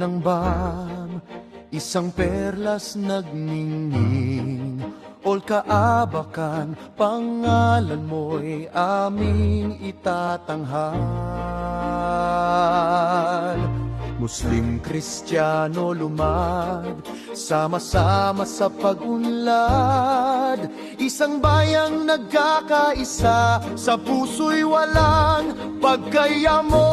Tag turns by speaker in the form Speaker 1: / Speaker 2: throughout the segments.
Speaker 1: ng BAM, isang perlas nagningning. All kaabakan, pangalan mo'y aming itatanghal. Muslim, Kristiyano, lumad, sama-sama sa pag-unlad. Isang bayang nagkakaisa, sa puso'y walang pagkayamot.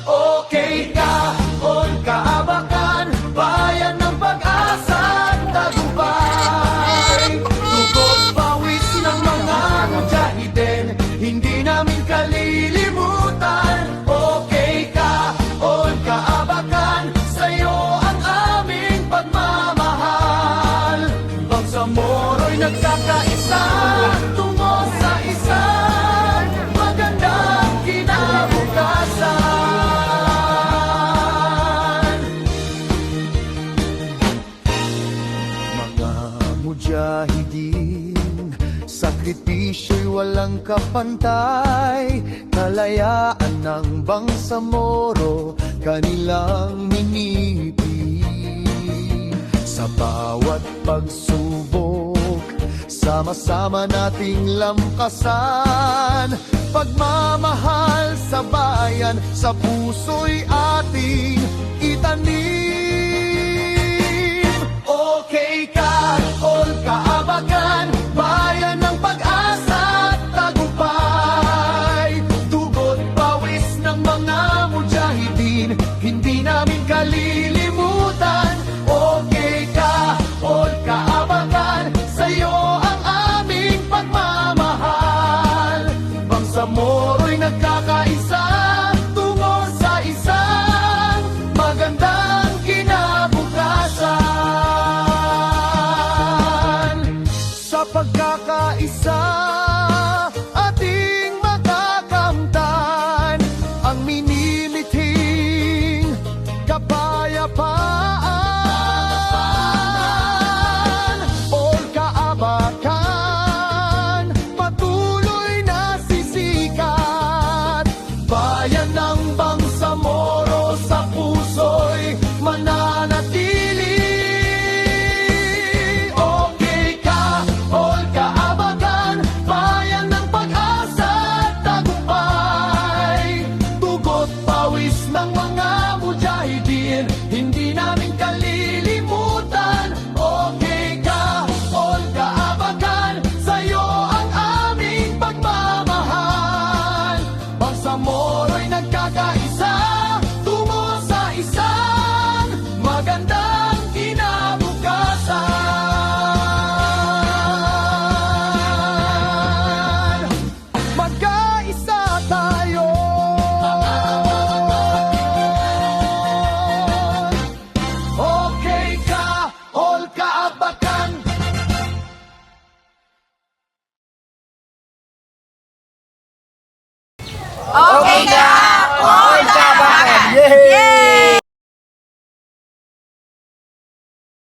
Speaker 1: Okay ka, all kaabakan, bayan ng pag-asa at tagumpay. Dugo't pawis ng mga mujahidin, hindi namin kalilimutan. Okay ka, all kaabakan, sa'yo ang aming pagmamahal. Bangsamoro'y nagkakaisa, tungo sa isang magandang kinabukasan. Mujahidin, sakripisyo'y walang kapantay. Kalayaan ng Bangsamoro, kanilang minipig. Sa bawat pagsubok, sama-sama nating lampasan. Pagmamahal sa bayan, sa puso'y ating itanim. Okay ka, all kaabakan, bayan ng pag-asa at tagumpay. Dugo't pawis ng mga mujahidin, hindi namin kalilimutan. Okay ka, all kaabakan, sa'yo ang aming pagmamahal. Bangsamoro'y nagkakaisa, tungo sa isang magandang kinabukasan. Sa pagkakaisa, ating makakamtan ang minimithing kapayapaan. All kaabakan, patuloy na sisikat. Bayan ng Bangsamoro, sa puso'y mananatili. Okay ka, all kaabakan, bayan ng pag-asa at tagumpay. Dugo't pawis ng mga mujahidin, hindi namin kalilimutan. Okay ka, all kaabakan, sa'yo ang aming pagmamahal. Bangsamoro